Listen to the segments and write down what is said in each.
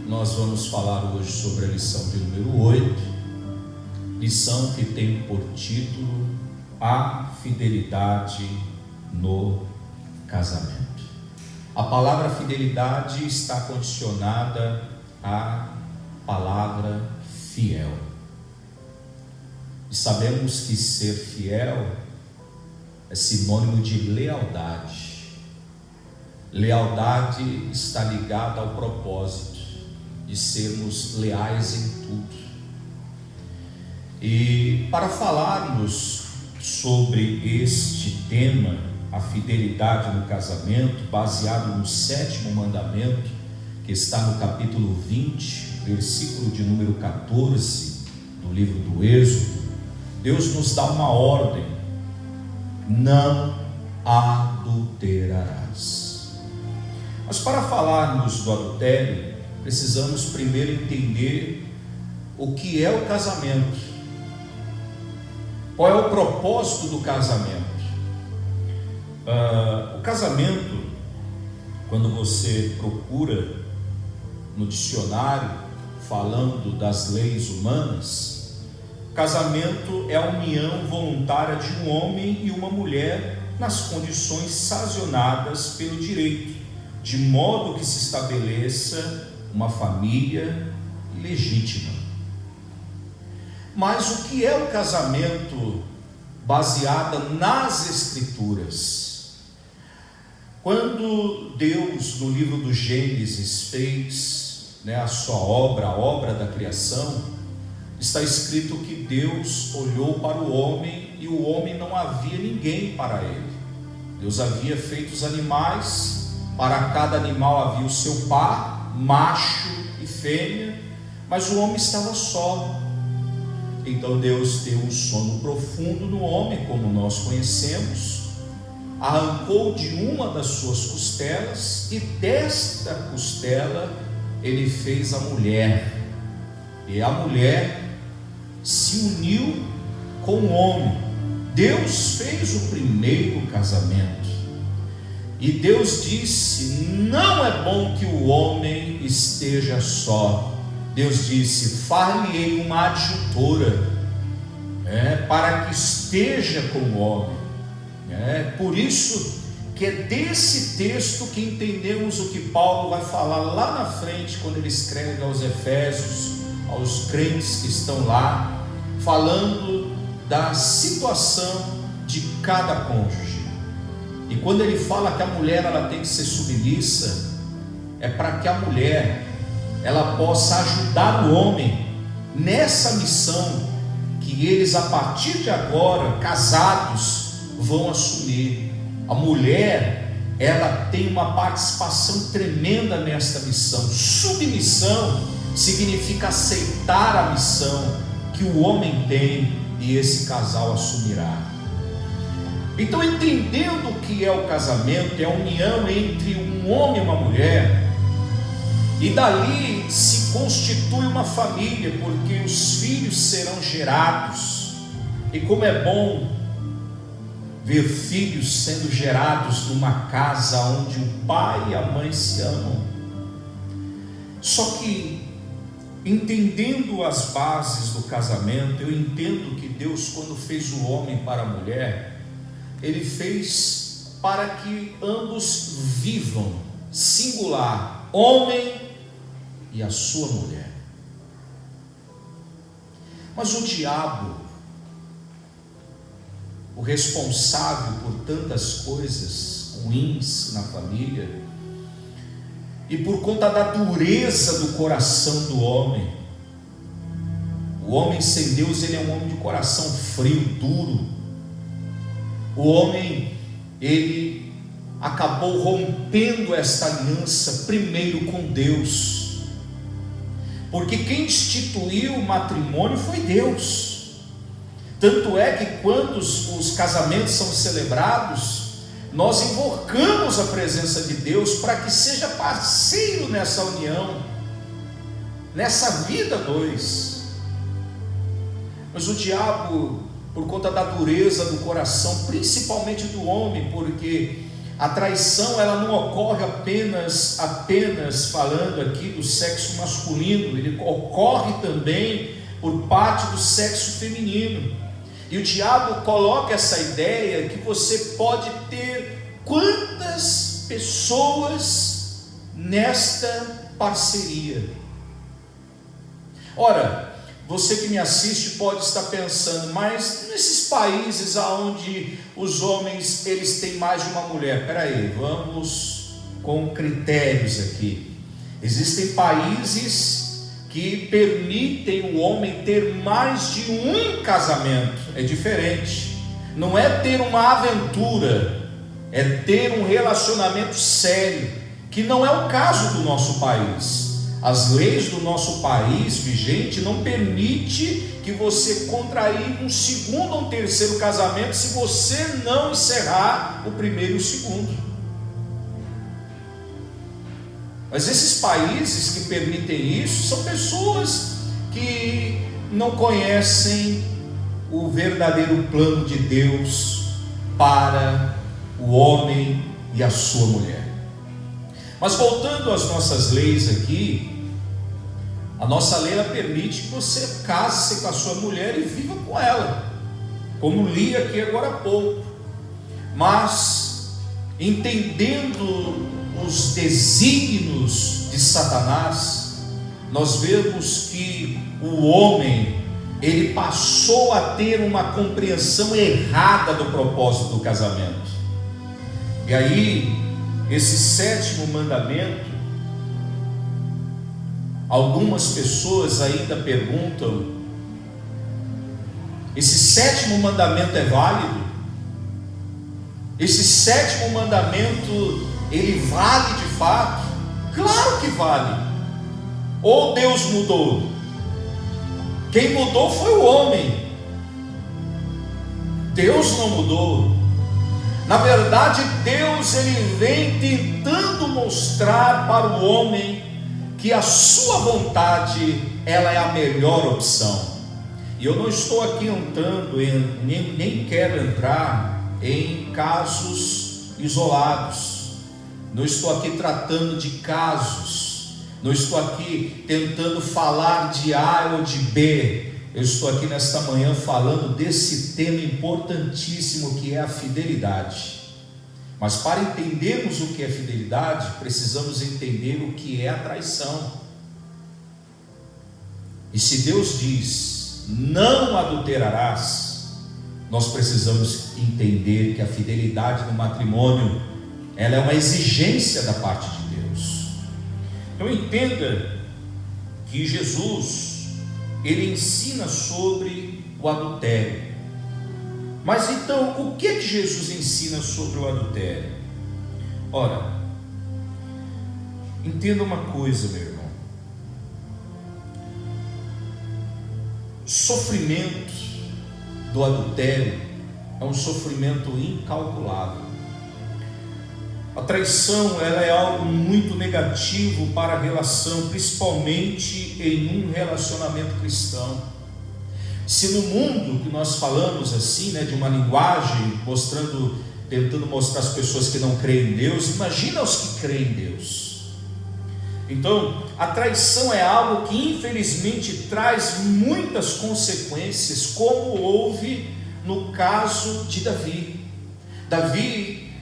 Nós vamos falar hoje sobre a lição de número 8, lição que tem por título A Fidelidade no Casamento. A palavra fidelidade está condicionada à palavra fiel. E sabemos que ser fiel é sinônimo de lealdade. Lealdade está ligada ao propósito de sermos leais em tudo. E para falarmos sobre este tema, a fidelidade no casamento, baseado no 7º mandamento, que está no capítulo 20, versículo de número 14 do livro do Êxodo, Deus nos dá uma ordem: não adulterarás. Mas para falarmos do adultério, precisamos primeiro entender o que é o casamento. Qual é o propósito do casamento? O casamento, quando você procura no dicionário, falando das leis humanas, casamento é a união voluntária de um homem e uma mulher nas condições sancionadas pelo direito, de modo que se estabeleça uma família legítima. Mas o que é o casamento baseado nas Escrituras? Quando Deus, no livro do Gênesis, fez a sua obra, a obra da criação, está escrito que Deus olhou para o homem e o homem não havia ninguém para ele. Deus havia feito os animais, para cada animal havia o seu par, macho e fêmea, mas o homem estava só. Então Deus deu um sono profundo no homem, como nós conhecemos, arrancou de uma das suas costelas e desta costela ele fez a mulher, e a mulher se uniu com o homem. Deus fez o primeiro casamento. E Deus disse: não é bom que o homem esteja só. Deus disse: far-lhe-ei uma adjutora, para que esteja com o homem. Por isso que é desse texto que entendemos o que Paulo vai falar lá na frente, quando ele escreve aos Efésios, aos crentes que estão lá, falando da situação de cada cônjuge. E quando ele fala que a mulher ela tem que ser submissa, é para que a mulher ela possa ajudar o homem nessa missão que eles, a partir de agora, casados, vão assumir. A mulher ela tem uma participação tremenda nesta missão. Submissão significa aceitar a missão que o homem tem e esse casal assumirá. Então, entendendo o que é o casamento, é a união entre um homem e uma mulher, e dali se constitui uma família, porque os filhos serão gerados. E como é bom ver filhos sendo gerados numa casa onde o pai e a mãe se amam. Só que, entendendo as bases do casamento, eu entendo que Deus, quando fez o homem para a mulher, Ele fez para que ambos vivam, singular, homem e a sua mulher. Mas o diabo, o responsável por tantas coisas ruins na família, e por conta da dureza do coração do homem, o homem sem Deus, ele é um homem de coração frio, duro. O homem, ele acabou rompendo esta aliança primeiro com Deus, porque quem instituiu o matrimônio foi Deus. Tanto é que quando os casamentos são celebrados, nós invocamos a presença de Deus para que seja parceiro nessa união, nessa vida dois. Mas o diabo, por conta da dureza do coração, principalmente do homem, porque a traição ela não ocorre apenas falando aqui do sexo masculino, ele ocorre também por parte do sexo feminino. E o diabo coloca essa ideia que você pode ter quantas pessoas nesta parceria. Ora, você que me assiste pode estar pensando, mas nesses países onde os homens eles têm mais de uma mulher, peraí, vamos com critérios aqui. Existem países que permitem o homem ter mais de um casamento, é diferente, não é ter uma aventura, é ter um relacionamento sério, que não é o caso do nosso país. As leis do nosso país vigente não permite que você contrair um segundo ou um terceiro casamento se você não encerrar o primeiro e o segundo. Mas esses países que permitem isso são pessoas que não conhecem o verdadeiro plano de Deus para o homem e a sua mulher. Mas voltando às nossas leis aqui, a nossa lei ela permite que você case-se com a sua mulher e viva com ela, como li aqui agora há pouco. Mas, entendendo os desígnios de Satanás, nós vemos que o homem, ele passou a ter uma compreensão errada do propósito do casamento. E aí, esse sétimo mandamento, algumas pessoas ainda perguntam: esse sétimo mandamento é válido? Esse sétimo mandamento, ele vale de fato? Claro que vale. Ou Deus mudou? Quem mudou foi o homem. Deus não mudou. Na verdade, Deus ele vem tentando mostrar para o homem que a sua vontade ela é a melhor opção. E eu não estou aqui entrando nem quero entrar em casos isolados. Não estou aqui tratando de casos. Não estou aqui tentando falar de A ou de B. Eu estou aqui nesta manhã falando desse tema importantíssimo que é a fidelidade. Mas para entendermos o que é fidelidade, precisamos entender o que é a traição. E se Deus diz, não adulterarás, nós precisamos entender que a fidelidade no matrimônio, ela é uma exigência da parte de Deus. Então entenda que Jesus, ele ensina sobre o adultério. Mas então, o que Jesus ensina sobre o adultério? Ora, entenda uma coisa, meu irmão. O sofrimento do adultério é um sofrimento incalculável. A traição ela é algo muito negativo para a relação, principalmente em um relacionamento cristão. Se no mundo que nós falamos assim, de uma linguagem tentando mostrar às pessoas que não creem em Deus, imagina os que creem em Deus. Então, a traição é algo que infelizmente traz muitas consequências, como houve no caso de Davi. Davi,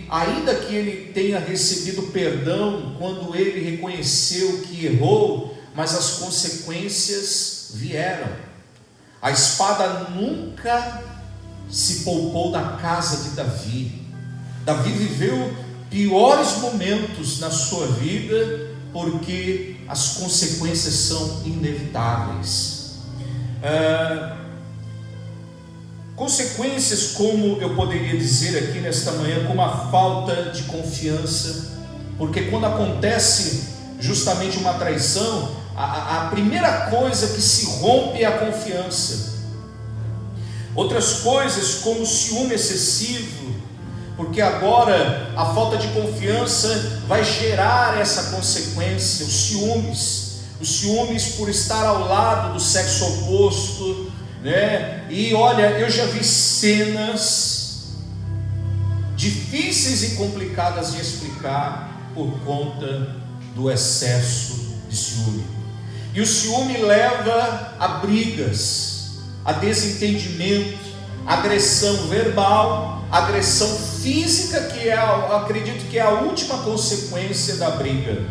ainda que ele tenha recebido perdão quando ele reconheceu que errou, mas as consequências vieram. A espada nunca se poupou da casa de Davi. Davi viveu piores momentos na sua vida, porque as consequências são inevitáveis. Consequências, como eu poderia dizer aqui nesta manhã, como a falta de confiança, porque quando acontece justamente uma traição, a primeira coisa que se rompe é a confiança. Outras coisas, como o ciúme excessivo, porque agora a falta de confiança vai gerar essa consequência, os ciúmes por estar ao lado do sexo oposto, E olha, eu já vi cenas difíceis e complicadas de explicar por conta do excesso de ciúme. E o ciúme leva a brigas, a desentendimento, agressão verbal, agressão física, que acredito que é a última consequência da briga,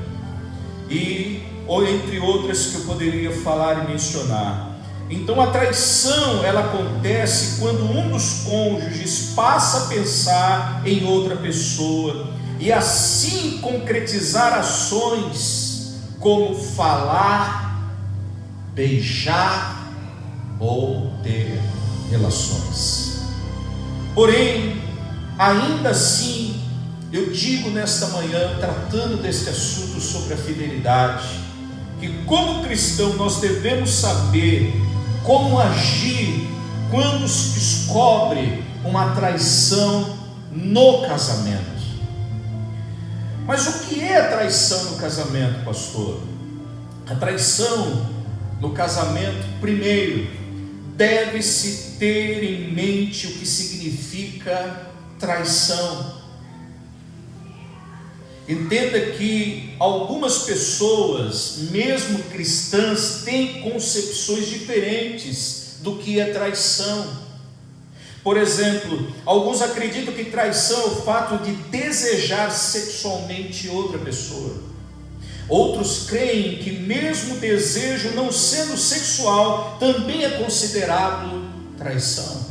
ou entre outras que eu poderia falar e mencionar. Então a traição, ela acontece quando um dos cônjuges passa a pensar em outra pessoa e assim concretizar ações como falar, beijar ou ter relações. Porém, ainda assim, eu digo nesta manhã, tratando deste assunto sobre a fidelidade, que como cristão nós devemos saber como agir quando se descobre uma traição no casamento. Mas o que é traição no casamento, pastor? A traição no casamento, primeiro, deve-se ter em mente o que significa traição. Entenda que algumas pessoas, mesmo cristãs, têm concepções diferentes do que é traição. Por exemplo, alguns acreditam que traição é o fato de desejar sexualmente outra pessoa. Outros creem que mesmo o desejo não sendo sexual, também é considerado traição.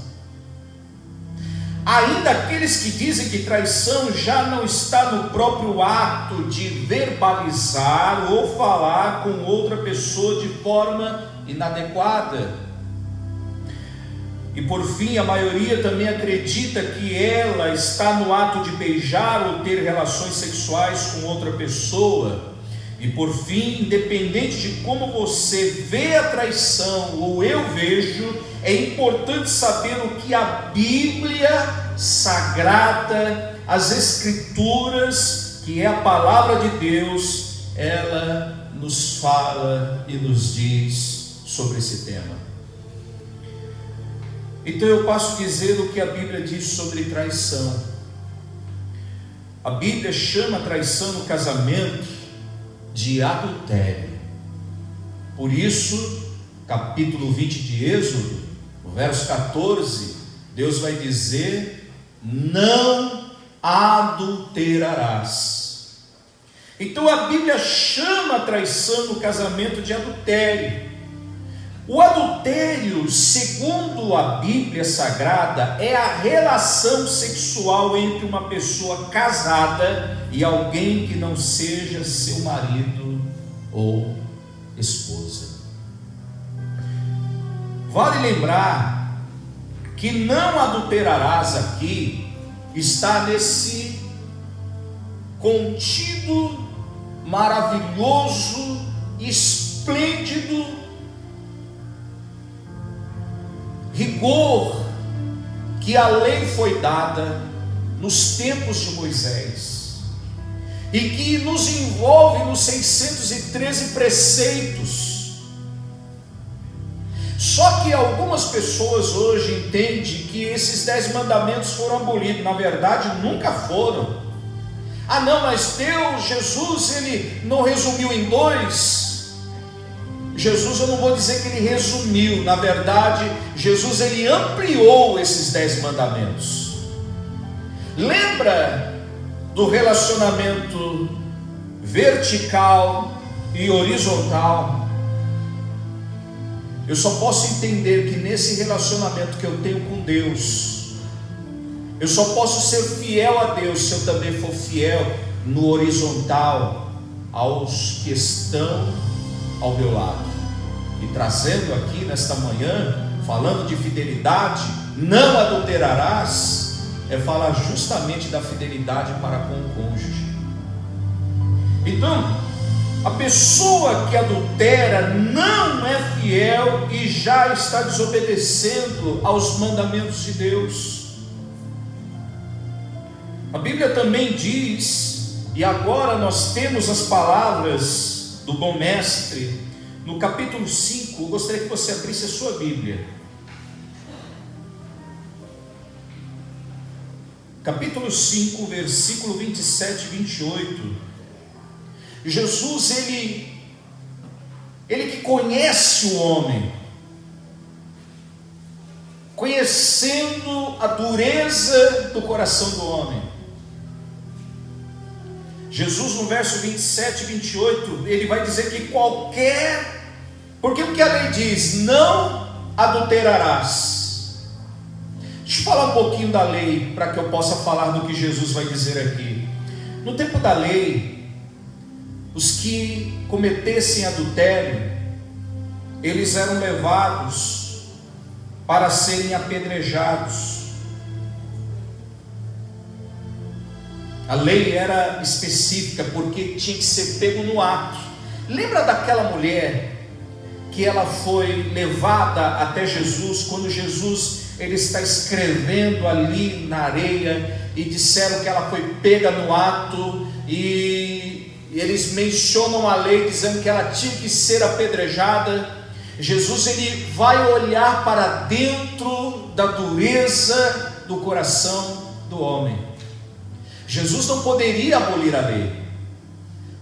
Ainda aqueles que dizem que traição já não está no próprio ato de verbalizar ou falar com outra pessoa de forma inadequada. E por fim, a maioria também acredita que ela está no ato de beijar ou ter relações sexuais com outra pessoa. E por fim, independente de como você vê a traição ou eu vejo, é importante saber o que a Bíblia Sagrada, as Escrituras, que é a palavra de Deus, ela nos fala e nos diz sobre esse tema. Então eu passo a dizer o que a Bíblia diz sobre traição. A Bíblia chama a traição no casamento de adultério. Por isso, capítulo 20 de Êxodo, no verso 14, Deus vai dizer: não adulterarás. Então a Bíblia chama a traição no casamento de adultério. O adultério, segundo a Bíblia Sagrada, é a relação sexual entre uma pessoa casada e alguém que não seja seu marido ou esposa. Vale lembrar que não adulterarás aqui está nesse contido maravilhoso, esplêndido rigor que a lei foi dada nos tempos de Moisés e que nos envolve nos 613 preceitos. Só que algumas pessoas hoje entendem que esses 10 mandamentos foram abolidos. Na verdade, nunca foram. Ah não, mas Deus, Jesus, Ele não resumiu em 2. Jesus, eu não vou dizer que Ele resumiu. Na verdade, Jesus, Ele ampliou esses 10 mandamentos. Lembra do relacionamento vertical e horizontal? Eu só posso entender que nesse relacionamento que eu tenho com Deus, eu só posso ser fiel a Deus se eu também for fiel no horizontal aos que estão ao meu lado. E trazendo aqui nesta manhã, falando de fidelidade, não adulterarás, é falar justamente da fidelidade para com o cônjuge. Então, a pessoa que adultera não é fiel e já está desobedecendo aos mandamentos de Deus. A Bíblia também diz, e agora nós temos as palavras do bom mestre, no capítulo 5, eu gostaria que você abrisse a sua Bíblia. capítulo 5, versículo 27 e 28, Jesus, ele que conhece o homem, conhecendo a dureza do coração do homem, Jesus no verso 27 e 28, ele vai dizer que porque o que a lei diz? Não adulterarás. Deixa eu falar um pouquinho da lei, para que eu possa falar do que Jesus vai dizer aqui. No tempo da lei, os que cometessem adultério, eles eram levados para serem apedrejados. A lei era específica, porque tinha que ser pego no ato. Lembra daquela mulher que ela foi levada até Jesus, quando Jesus ele está escrevendo ali na areia, e disseram que ela foi pega no ato, e eles mencionam a lei dizendo que ela tinha que ser apedrejada. Jesus ele vai olhar para dentro da dureza do coração do homem. Jesus não poderia abolir a lei,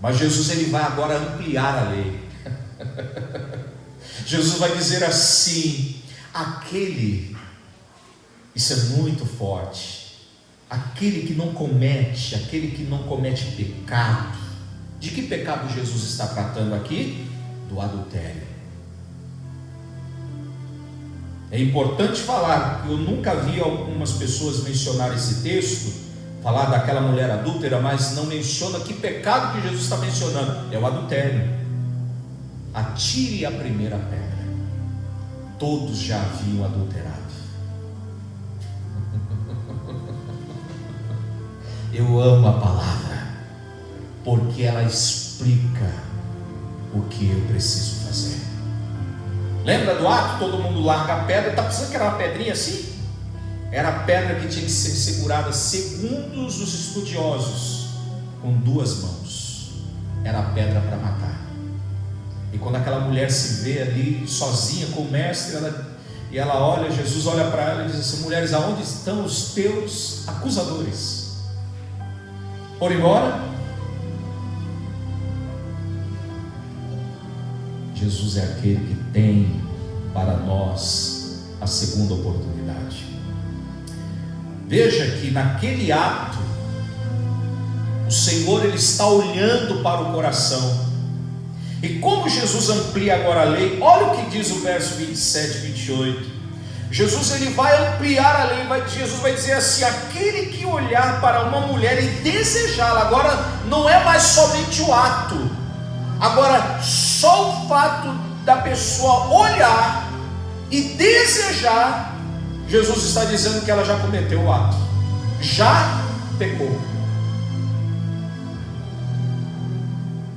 mas Jesus ele vai agora ampliar a lei. Jesus vai dizer assim: isso é muito forte, aquele que não comete pecado. De que pecado Jesus está tratando aqui? Do adultério. É importante falar, eu nunca vi algumas pessoas mencionar esse texto, falar daquela mulher adúltera, mas não menciona que pecado que Jesus está mencionando. É o adultério. Atire a primeira pedra. Todos já haviam adulterado. Eu amo a palavra, porque ela explica o que eu preciso fazer. Lembra do ato? Todo mundo larga a pedra. Está pensando que era uma pedrinha assim? Era a pedra que tinha que ser segurada, segundo os estudiosos, com duas mãos. Era a pedra para matar. E quando aquela mulher se vê ali sozinha com o mestre, ela olha, Jesus olha para ela e diz assim: mulheres, aonde estão os teus acusadores? Foram embora? Jesus é aquele que tem para nós a segunda oportunidade. Veja que naquele ato, o Senhor ele está olhando para o coração. E como Jesus amplia agora a lei, olha o que diz o verso 27 e 28. Jesus ele vai ampliar a lei, Jesus vai dizer assim: aquele que olhar para uma mulher e desejá-la, agora não é mais somente o ato, agora só o fato da pessoa olhar e desejar, Jesus está dizendo que ela já cometeu o ato, já pecou,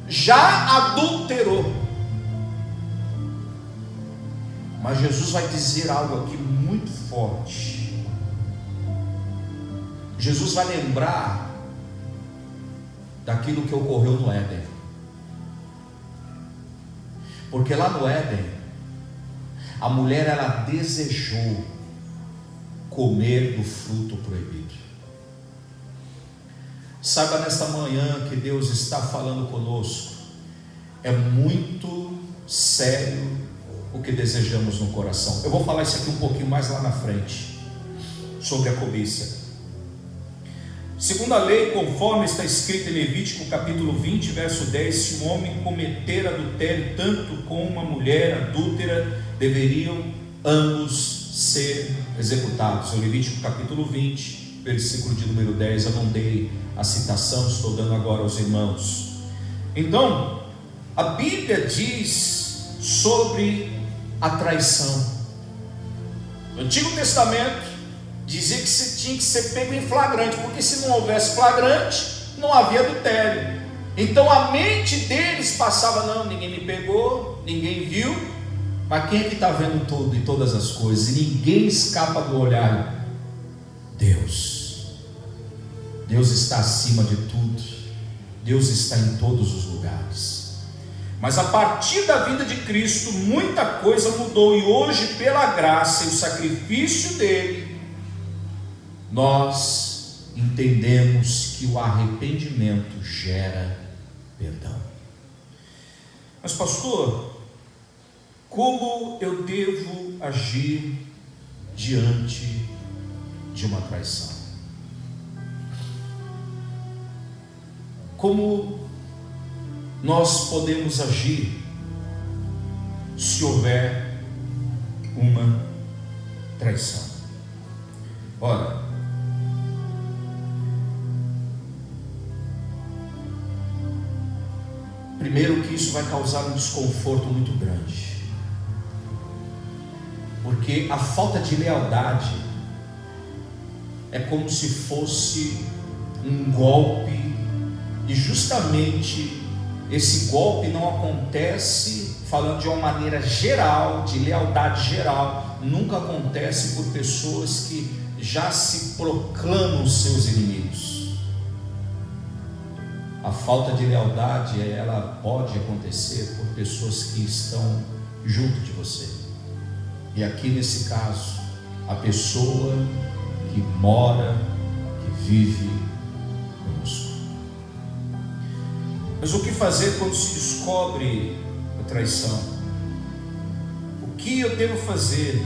já adulterou. Mas Jesus vai dizer algo aqui muito forte. Jesus vai lembrar daquilo que ocorreu no Éden. Porque lá no Éden, a mulher ela desejou comer do fruto proibido. Saiba nesta manhã que Deus está falando conosco. É muito sério o que desejamos no coração. Eu vou falar isso aqui um pouquinho mais lá na frente, sobre a cobiça. Segundo a lei, conforme está escrito em Levítico capítulo 20, verso 10, se um homem cometer adultério tanto com uma mulher adúltera, deveriam ambos ser executados. Em Levítico capítulo 20, versículo de número 10, eu não dei a citação, estou dando agora aos irmãos. Então, a Bíblia diz sobre a traição. No Antigo Testamento dizia que você tinha que ser pego em flagrante, porque se não houvesse flagrante, não havia adultério. Então a mente deles passava: não, ninguém me pegou, ninguém viu, mas quem é que está vendo tudo e todas as coisas? E ninguém escapa do olhar. Deus está acima de tudo, Deus está em todos os lugares. Mas a partir da vinda de Cristo, muita coisa mudou, e hoje, pela graça e o sacrifício dele, nós entendemos que o arrependimento gera perdão. Mas pastor, como eu devo agir diante de uma traição? Como nós podemos agir se houver uma traição? Ora, primeiro que isso vai causar um desconforto muito grande, porque a falta de lealdade é como se fosse um golpe, e justamente esse golpe não acontece, falando de uma maneira geral, de lealdade geral, nunca acontece por pessoas que já se proclamam seus inimigos. A falta de lealdade, ela pode acontecer por pessoas que estão junto de você. E aqui nesse caso, a pessoa que mora, que vive conosco. Mas o que fazer quando se descobre a traição? O que eu devo fazer?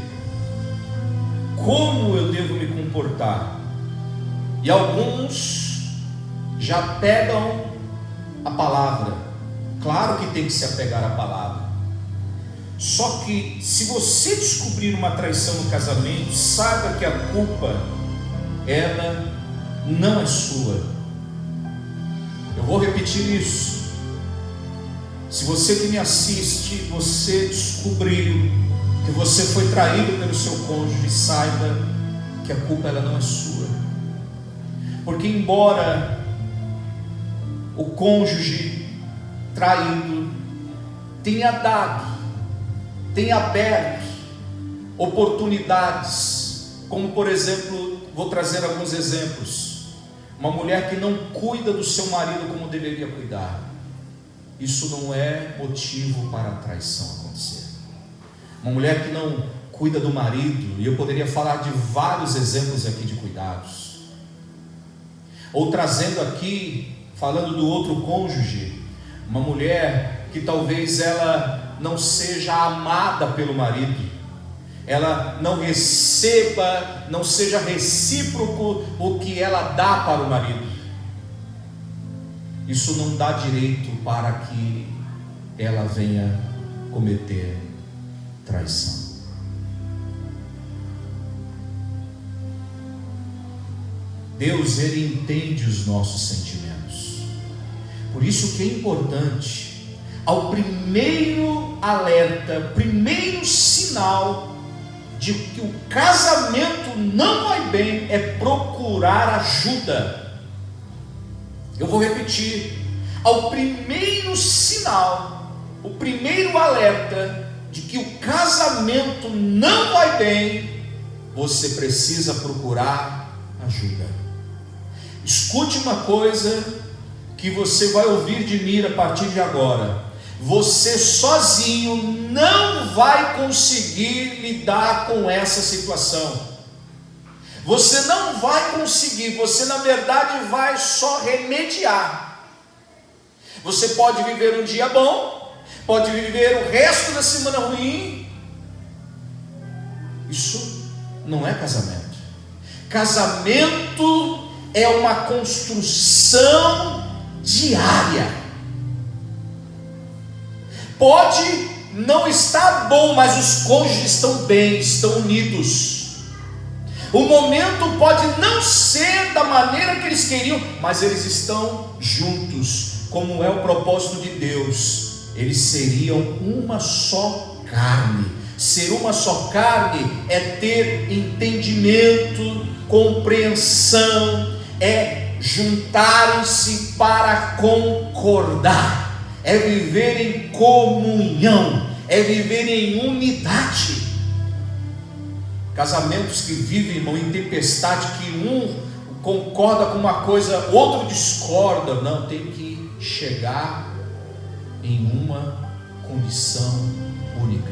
Como eu devo me comportar? E alguns já pegam a palavra. Claro que tem que se apegar à palavra. Só que se você descobrir uma traição no casamento, saiba que a culpa, ela não é sua. Eu vou repetir isso. Se você que me assiste, você descobriu que você foi traído pelo seu cônjuge, saiba que a culpa, ela não é sua. Porque embora o cônjuge traído tenha dado, tenha aberto oportunidades, como por exemplo, vou trazer alguns exemplos. Uma mulher que não cuida do seu marido como deveria cuidar, isso não é motivo para a traição acontecer. Uma mulher que não cuida do marido, e eu poderia falar de vários exemplos aqui de cuidados, ou trazendo aqui, falando do outro cônjuge, uma mulher que talvez ela não seja amada pelo marido, ela não receba, não seja recíproco o que ela dá para o marido. Isso não dá direito para que ela venha cometer traição. Deus, Ele entende os nossos sentimentos. Por isso que é importante, ao primeiro alerta, primeiro sinal de que o casamento não vai bem, é procurar ajuda. Eu vou repetir, ao primeiro sinal, o primeiro alerta de que o casamento não vai bem, você precisa procurar ajuda. Escute uma coisa que você vai ouvir de mim a partir de agora: você sozinho não vai conseguir lidar com essa situação. Você não vai conseguir, você na verdade vai só remediar. Você pode viver um dia bom, pode viver o resto da semana ruim. Isso não é casamento. Casamento é uma construção diária. Pode não estar bom, mas os cônjuges estão bem, estão unidos. O momento pode não ser da maneira que eles queriam, mas eles estão juntos, como é o propósito de Deus. Eles seriam uma só carne. Ser uma só carne é ter entendimento, compreensão, é juntarem-se para concordar, é viver em comunhão, é viver em unidade. Casamentos que vivem, irmão, em tempestade, que um concorda com uma coisa, outro discorda. Não, tem que chegar em uma condição única.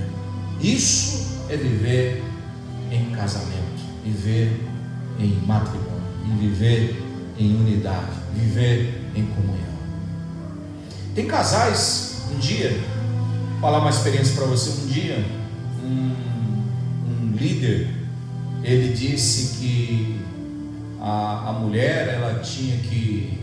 Isso é viver em casamento, viver em matrimônio, e viver em unidade, viver em comunhão. Tem casais, um dia, vou falar uma experiência para você, um dia, um líder, ele disse que a mulher, ela tinha que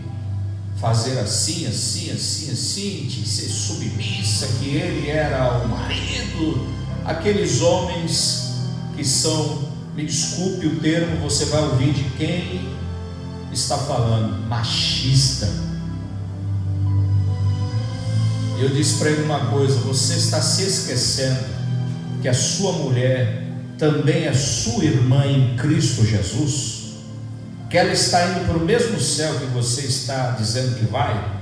fazer assim, assim, assim, assim, tinha que ser submissa, que ele era o marido, aqueles homens que são, me desculpe o termo, você vai ouvir de quem está falando, machista. Eu disse para ele uma coisa: você está se esquecendo que a sua mulher também é sua irmã em Cristo Jesus, que ela está indo para o mesmo céu que você está dizendo que vai.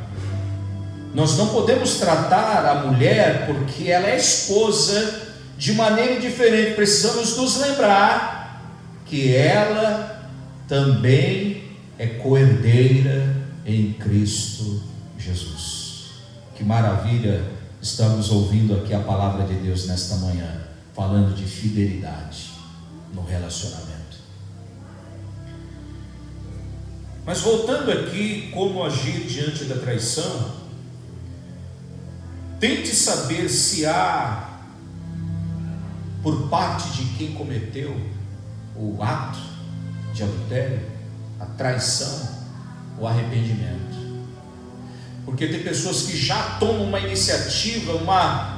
Nós não podemos tratar a mulher, porque ela é esposa, de maneira diferente. Precisamos nos lembrar que ela também é co-herdeira em Cristo Jesus. Que maravilha, estamos ouvindo aqui a palavra de Deus nesta manhã, falando de fidelidade no relacionamento. Mas voltando aqui, como agir diante da traição, tente saber se há, por parte de quem cometeu o ato de adultério, a traição, o arrependimento. Porque tem pessoas que já tomam uma iniciativa,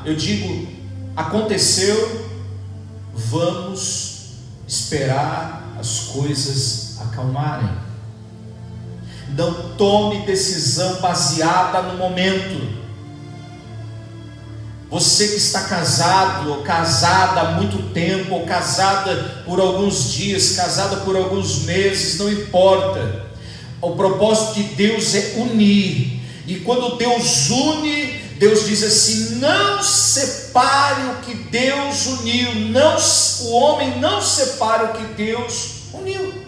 eu digo, aconteceu, vamos esperar as coisas acalmarem. Não tome decisão baseada no momento. Você que está casado ou casada há muito tempo, ou casada por alguns dias, casada por alguns meses, não importa. O propósito de Deus é unir. E quando Deus une, Deus diz assim: não separe o que Deus uniu. O homem não separa o que Deus uniu.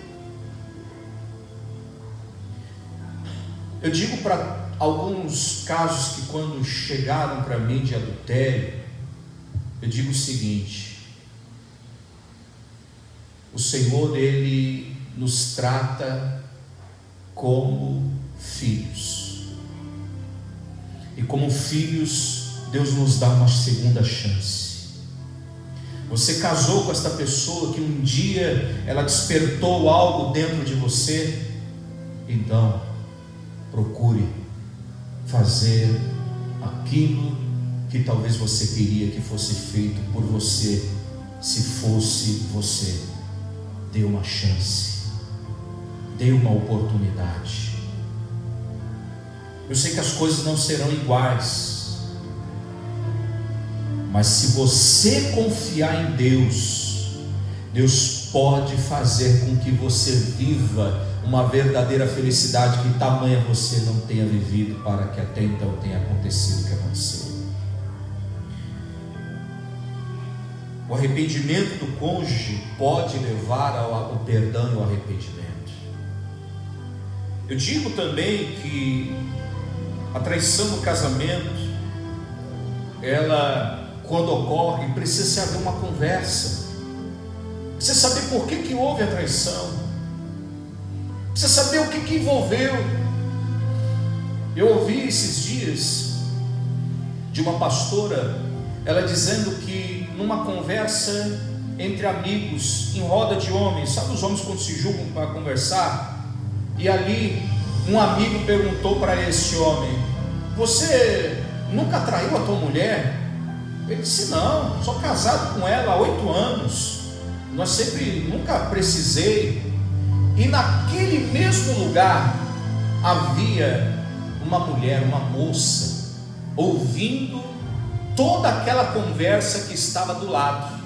Eu digo para alguns casos que quando chegaram para mim de adultério, eu digo o seguinte: o Senhor, Ele nos trata como filhos. E como filhos, Deus nos dá uma segunda chance. Você casou com esta pessoa que um dia ela despertou algo dentro de você, então procure fazer aquilo que talvez você queria que fosse feito por você, se fosse você. Dê uma chance, dê uma oportunidade. Eu sei que as coisas não serão iguais, mas se você confiar em Deus, Deus pode fazer com que você viva uma verdadeira felicidade que tamanha você não tenha vivido, para que até então tenha acontecido o que aconteceu. O arrependimento do cônjuge pode levar ao perdão e ao arrependimento. Eu digo também que a traição no casamento, ela, quando ocorre, precisa haver uma conversa. Precisa saber por que houve a traição. Precisa saber o que envolveu. Eu ouvi esses dias de uma pastora, ela dizendo que numa conversa entre amigos, em roda de homens, sabe os homens quando se julgam para conversar? E ali um amigo perguntou para esse homem: você nunca traiu a tua mulher? Ele disse: não, sou casado com ela há 8 anos, nunca precisei. E naquele mesmo lugar havia uma mulher, uma moça, ouvindo toda aquela conversa que estava do lado.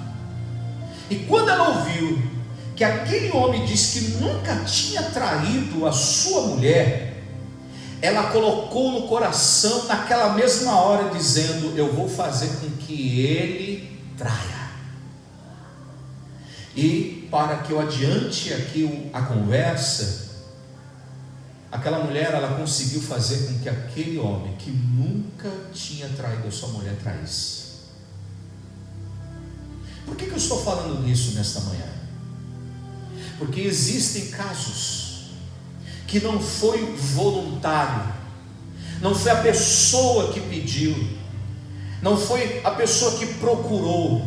E quando ela ouviu que aquele homem disse que nunca tinha traído a sua mulher, ela colocou no coração naquela mesma hora, dizendo: eu vou fazer com que ele traia. E para que eu adiante aqui a conversa, aquela mulher, ela conseguiu fazer com que aquele homem que nunca tinha traído a sua mulher traísse. Por que eu estou falando nisso nesta manhã? Porque existem casos que não foi voluntário, não foi a pessoa que pediu, não foi a pessoa que procurou,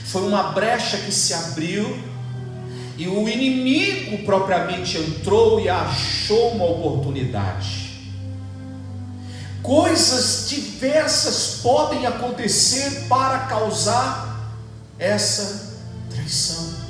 foi uma brecha que se abriu e o inimigo propriamente entrou e achou uma oportunidade. Coisas diversas podem acontecer para causar essa traição.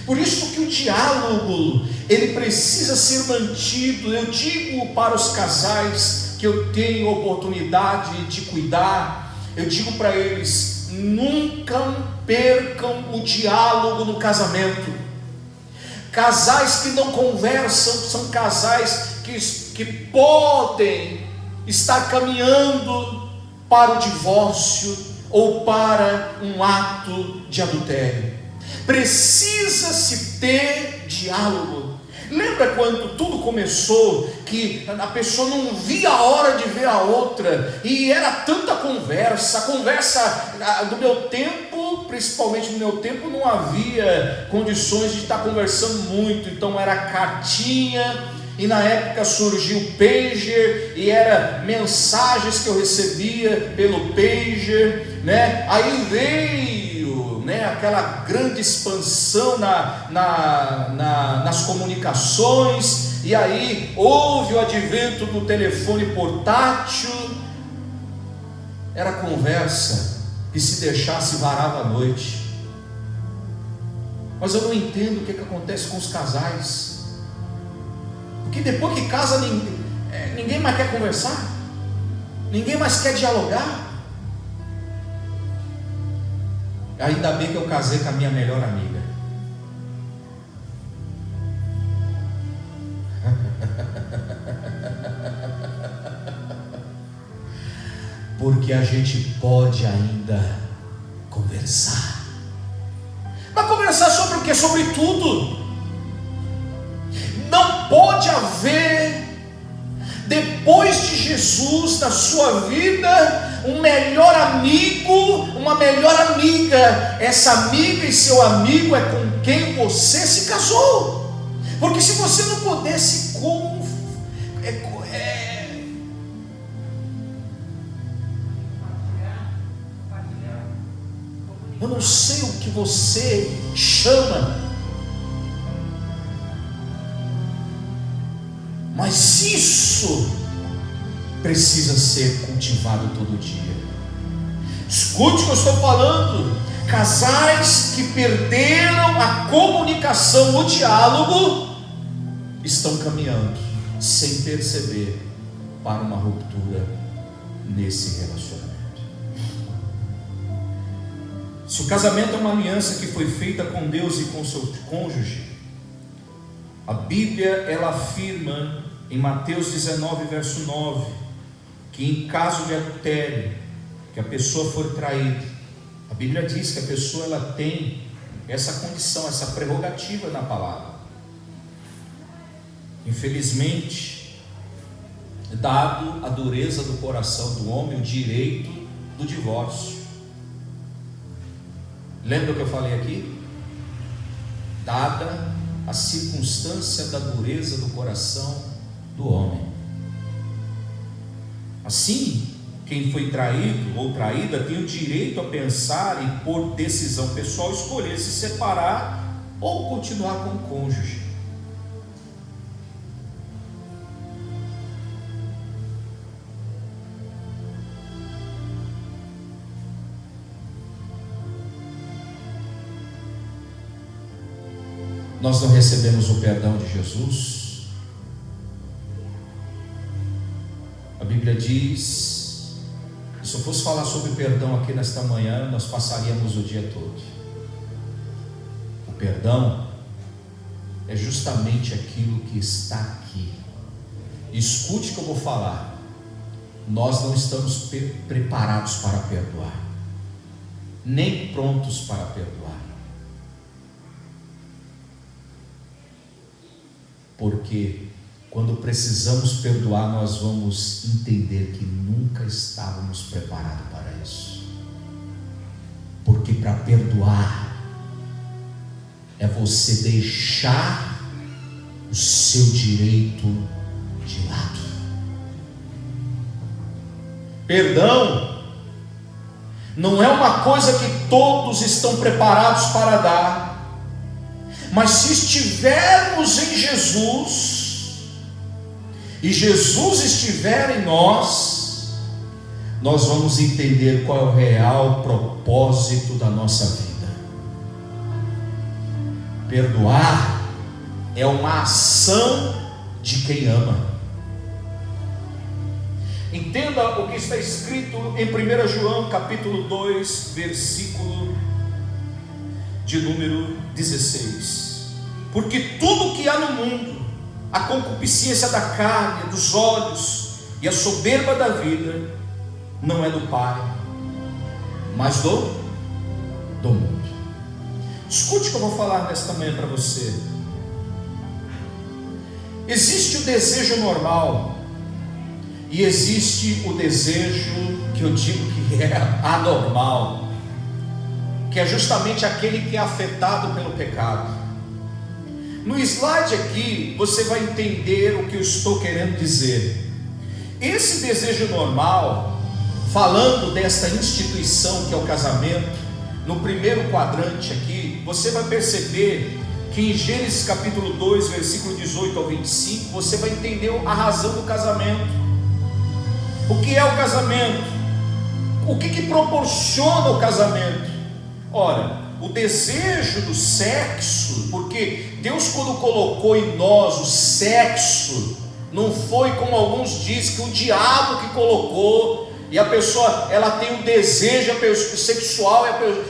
Por isso que o diálogo, ele precisa ser mantido. Eu digo para os casais que eu tenho oportunidade de cuidar, eu digo para eles: nunca percam o diálogo no casamento. Casais que não conversam são casais que podem estar caminhando para o divórcio ou para um ato de adultério. Precisa-se ter diálogo. Lembra quando tudo começou, que a pessoa não via a hora de ver a outra, e era tanta conversa, a conversa do meu tempo, principalmente no meu tempo, não havia condições de estar conversando muito, então era cartinha, e na época surgiu o pager, e era mensagens que eu recebia pelo pager, né? Aí veio, né, aquela grande expansão nas comunicações, e aí houve o advento do telefone portátil. Era conversa que, se deixasse, varava a noite. Mas eu não entendo o que acontece com os casais, porque depois que casa, ninguém mais quer conversar, ninguém mais quer dialogar. Ainda bem que eu casei com a minha melhor amiga. Porque a gente pode ainda conversar. Mas conversar sobre o quê? Sobre tudo. Não pode haver, depois de Jesus na sua vida, um melhor amigo, uma melhor amiga. Essa amiga e seu amigo é com quem você se casou. Porque se você não pudesse eu não sei o que você chama, mas isso precisa ser cultivado todo dia. Escute o que eu estou falando. Casais que perderam a comunicação, o diálogo, estão caminhando sem perceber para uma ruptura nesse relacionamento. Se o casamento é uma aliança que foi feita com Deus e com seu cônjuge, a Bíblia, ela afirma em Mateus 19, verso 9, que em caso de adultério, que a pessoa for traída, a Bíblia diz que a pessoa, ela tem essa condição, essa prerrogativa na palavra. Infelizmente, dado a dureza do coração do homem, o direito do divórcio. Lembra o que eu falei aqui? Dada a circunstância da dureza do coração do homem. Assim, quem foi traído ou traída tem o direito a pensar e, por decisão pessoal, escolher se separar ou continuar com o cônjuge. Nós não recebemos o perdão de Jesus. A Bíblia diz, se eu fosse falar sobre perdão aqui nesta manhã, nós passaríamos o dia todo. O perdão é justamente aquilo que está aqui. Escute o que eu vou falar. Nós não estamos preparados para perdoar, nem prontos para perdoar. Porque quando precisamos perdoar, nós vamos entender que nunca estávamos preparados para isso. Porque para perdoar é você deixar o o seu direito de lado. Perdão não é uma coisa que todos estão preparados para dar, mas se estivermos em Jesus, e Jesus estiver em nós, nós vamos entender qual é o real propósito da nossa vida. Perdoar é uma ação de quem ama. Entenda o que está escrito em 1 João capítulo 2, versículo de número 16. Porque tudo que há no mundo, a concupiscência da carne, dos olhos e a soberba da vida, não é do Pai, mas do mundo. Escute o que eu vou falar nesta manhã para você. Existe o desejo normal, e existe o desejo que eu digo que é anormal, que é justamente aquele que é afetado pelo pecado. No slide aqui você vai entender o que eu estou querendo dizer. Esse desejo normal, falando desta instituição que é o casamento, no primeiro quadrante aqui, você vai perceber que em Gênesis capítulo 2, versículo 18 ao 25, você vai entender a razão do casamento. O que é o casamento? O que proporciona o casamento? Ora, o desejo do sexo, porque Deus, quando colocou em nós o sexo, não foi como alguns dizem que o diabo que colocou, e a pessoa ela tem um desejo sexual,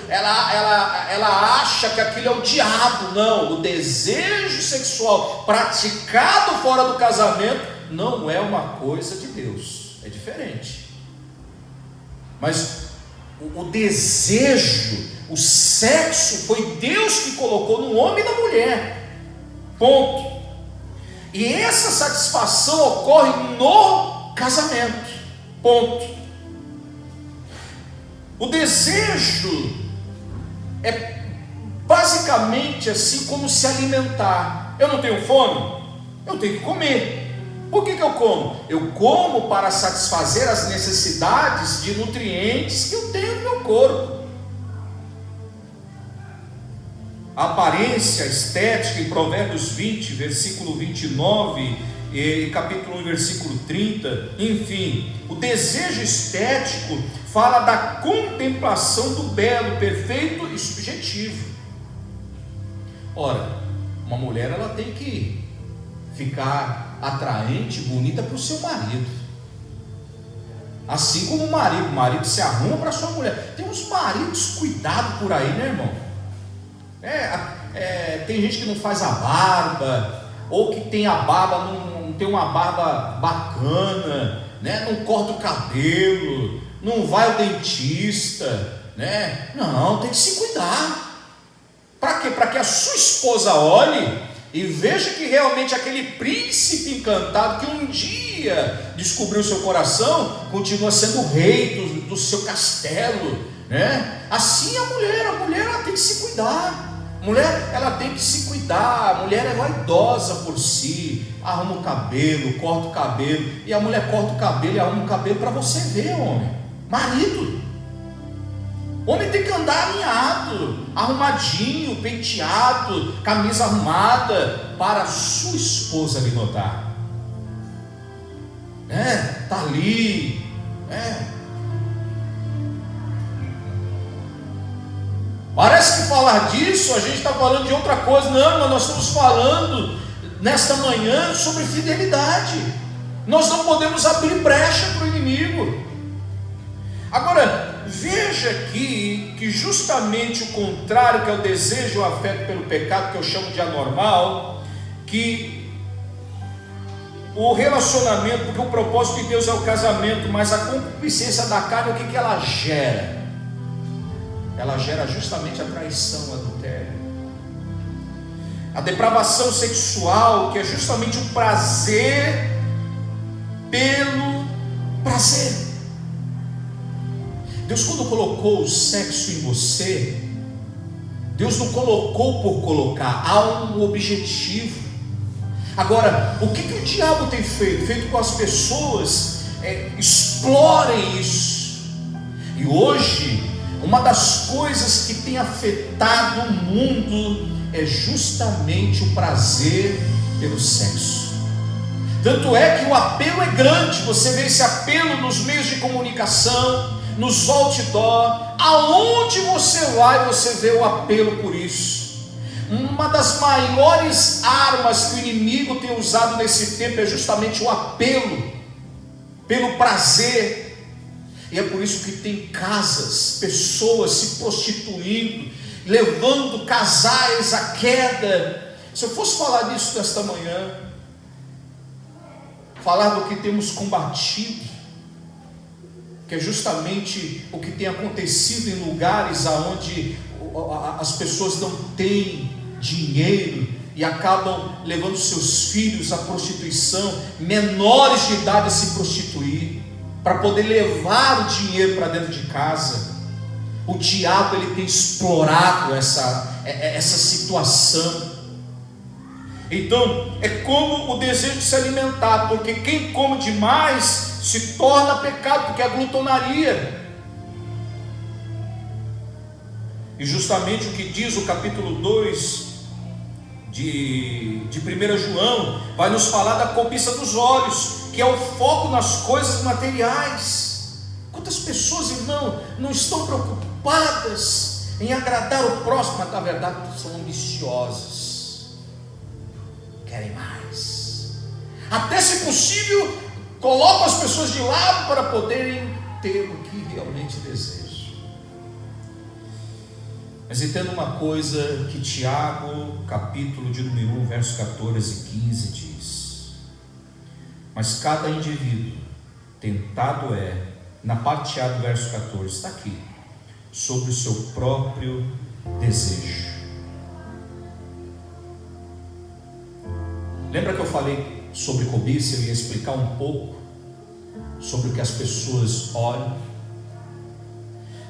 ela acha que aquilo é o diabo. Não, o desejo sexual praticado fora do casamento não é uma coisa de Deus. É diferente. Mas o desejo, o sexo, foi Deus que colocou no homem e na mulher. Ponto. E essa satisfação ocorre no casamento. Ponto. O desejo é basicamente assim como se alimentar. Eu não tenho fome? Eu tenho que comer. Por que eu como? Eu como para satisfazer as necessidades de nutrientes que eu tenho no meu corpo. A aparência estética em Provérbios 20, versículo 29, e capítulo 1, versículo 30, enfim, o desejo estético fala da contemplação do belo, perfeito e subjetivo. Ora, uma mulher ela tem que ficar atraente, bonita para o seu marido, assim como o marido se arruma para a sua mulher. Tem uns maridos cuidados por aí, né, irmão? Tem gente que não faz a barba, ou que tem a barba, não tem uma barba bacana, né? Não corta o cabelo, não vai ao dentista, né? Não, tem que se cuidar. Para quê? Para que a sua esposa olhe e veja que realmente aquele príncipe encantado que um dia descobriu seu coração, continua sendo o rei do seu castelo, né? Assim a mulher ela tem que se cuidar. A mulher ela tem que se cuidar. A mulher é vaidosa por si, arruma o cabelo, corta o cabelo, e a mulher corta o cabelo e arruma o cabelo para você ver, homem, marido. Homem tem que andar alinhado, arrumadinho, penteado, camisa arrumada, para a sua esposa lhe notar. Tá ali, Parece que falar disso, a gente está falando de outra coisa. Não, mas nós estamos falando nesta manhã sobre fidelidade. Nós não podemos abrir brecha para o inimigo. Agora, veja aqui que justamente o contrário, que é o desejo, o afeto pelo pecado, que eu chamo de anormal, que o relacionamento, porque o propósito de Deus é o casamento, mas a concupiscência da carne, o que ela gera? Ela gera justamente a traição, o adultério, a depravação sexual, que é justamente o prazer pelo prazer. Deus, quando colocou o sexo em você, Deus não colocou por colocar, há um objetivo. Agora, o que o diabo tem feito? Feito com as pessoas explorem isso. E hoje, uma das coisas que tem afetado o mundo é justamente o prazer pelo sexo. Tanto é que o apelo é grande. Você vê esse apelo nos meios de comunicação, nos outdoor, aonde você vai, você vê o apelo por isso. Uma das maiores armas que o inimigo tem usado nesse tempo é justamente o apelo pelo prazer. E é por isso que tem casas, pessoas se prostituindo, levando casais à queda. Se eu fosse falar disso nesta manhã, falar do que temos combatido, que é justamente o que tem acontecido em lugares onde as pessoas não têm dinheiro e acabam levando seus filhos à prostituição, menores de idade a se prostituir, para poder levar o dinheiro para dentro de casa. O diabo ele tem explorado essa situação. Então é como o desejo de se alimentar, porque quem come demais se torna pecado, porque é a glutonaria. E justamente o que diz o capítulo 2 de 1 João vai nos falar da cobiça dos olhos, que é o foco nas coisas materiais. Quantas pessoas, irmão, não estão preocupadas em agradar o próximo, mas na verdade são ambiciosas, querem mais, até se possível colocam as pessoas de lado para poderem ter o que realmente desejam. Mas entenda uma coisa que Tiago, capítulo de número 1, versos 14 e 15 diz: mas cada indivíduo tentado na parte A do verso 14, está aqui, sobre o seu próprio desejo. Lembra que eu falei sobre cobiça? Eu ia explicar um pouco sobre o que as pessoas olham.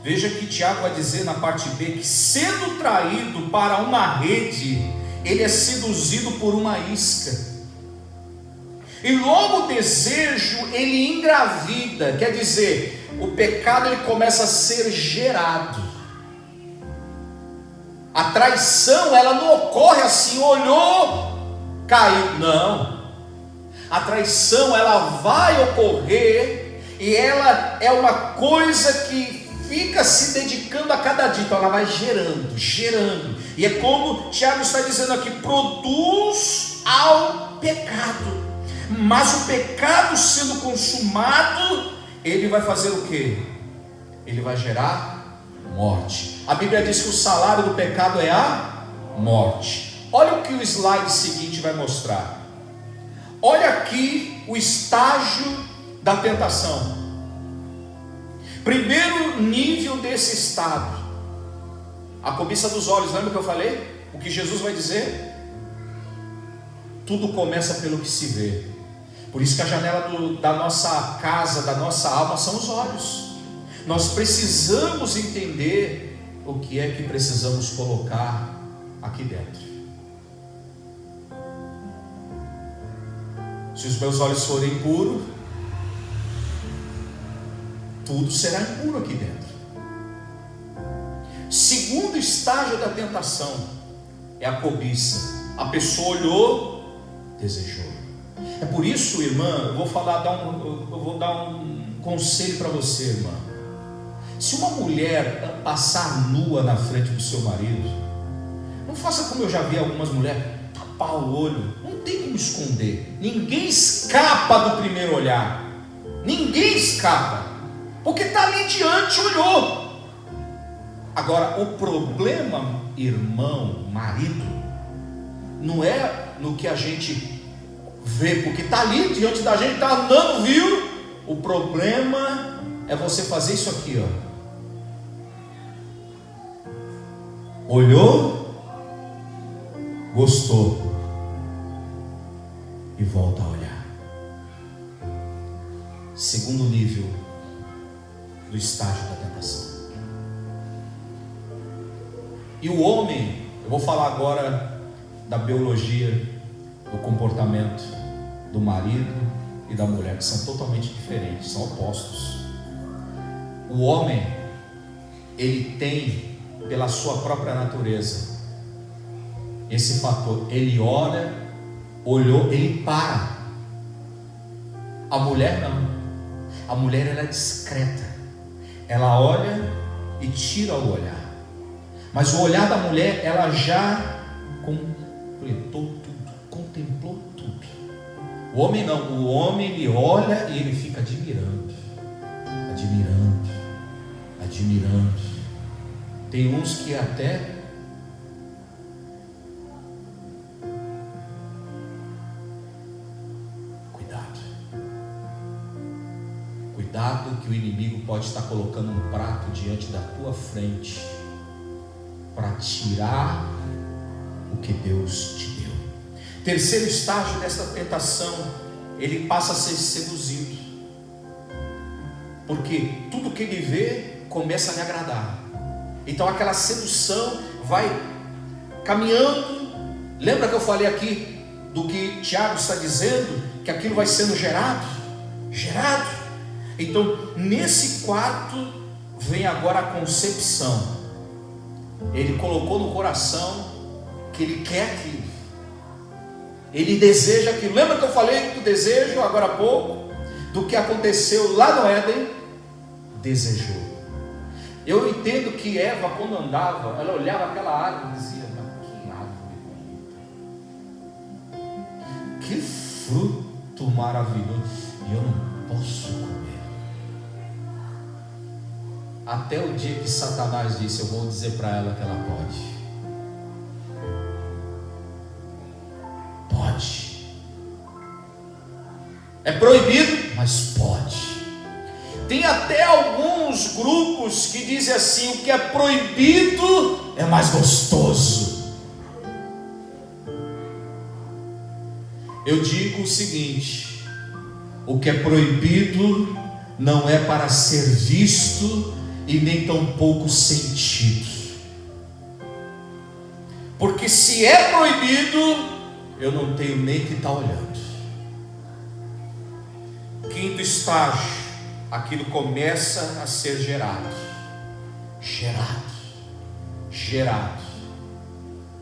Veja que Tiago vai dizer na parte B que, sendo traído para uma rede, ele é seduzido por uma isca. E logo o desejo ele engravida, quer dizer, o pecado ele começa a ser gerado. A traição ela não ocorre assim, olhou, caiu, não. A traição ela vai ocorrer e ela é uma coisa que fica se dedicando a cada dia, então ela vai gerando, e é como Tiago está dizendo aqui, produz ao pecado. Mas o pecado sendo consumado, ele vai fazer o quê? Ele vai gerar morte. A Bíblia diz que o salário do pecado é a morte. Olha o que o slide seguinte vai mostrar. Olha aqui o estágio da tentação. Primeiro nível desse estado, a cobiça dos olhos. Lembra que eu falei? O que Jesus vai dizer? Tudo começa pelo que se vê. Por isso que a janela da nossa casa, da nossa alma, são os olhos. Nós precisamos entender o que é que precisamos colocar aqui dentro. Se os meus olhos forem impuros, tudo será impuro aqui dentro. Segundo estágio da tentação é a cobiça. A pessoa olhou, desejou. É por isso, irmã, eu vou dar um conselho para você, irmã. Se uma mulher passar nua na frente do seu marido, não faça como eu já vi algumas mulheres, tapar o olho. Não tem como esconder. Ninguém escapa do primeiro olhar. Ninguém escapa, porque está ali diante, olhou. Agora, o problema, irmão, marido, não é no que a gente vê, porque está ali diante da gente, está andando, viu? O problema é você fazer isso aqui, ó. Olhou, gostou e volta a olhar. Segundo nível do estágio da tentação. E o homem, eu vou falar agora da biologia do comportamento do marido e da mulher, que são totalmente diferentes, são opostos. O homem, ele tem, pela sua própria natureza, esse fator. Ele olha, olhou, ele para. A mulher não. A mulher, ela é discreta. Ela olha e tira o olhar. Mas o olhar da mulher, ela já completou tudo, contemplou tudo. O homem não. O homem, ele olha e ele fica admirando, admirando, admirando. Tem uns que até cuidado que o inimigo pode estar colocando um prato diante da tua frente para tirar o que Deus te deu. Terceiro estágio dessa tentação, ele passa a ser seduzido, porque tudo que ele vê começa a lhe agradar. Então aquela sedução vai caminhando. Lembra que eu falei aqui do que Tiago está dizendo, que aquilo vai sendo gerado. Então nesse quarto vem agora a concepção. Ele colocou no coração que ele quer aquilo, ele deseja aquilo. Lembra que eu falei do desejo agora há pouco, do que aconteceu lá no Éden? Desejou. Eu entendo que Eva, quando andava, ela olhava aquela árvore e dizia: mas que árvore bonita, que fruto maravilhoso, e eu não posso comer. Até o dia que Satanás disse: eu vou dizer para ela que ela pode. Pode. É proibido, mas pode. Tem até alguns grupos que dizem assim: o que é proibido é mais gostoso. Eu digo o seguinte: o que é proibido não é para ser visto e nem tampouco sentido. Porque se é proibido, eu não tenho nem que estar olhando. Quinto estágio, aquilo começa a ser gerado,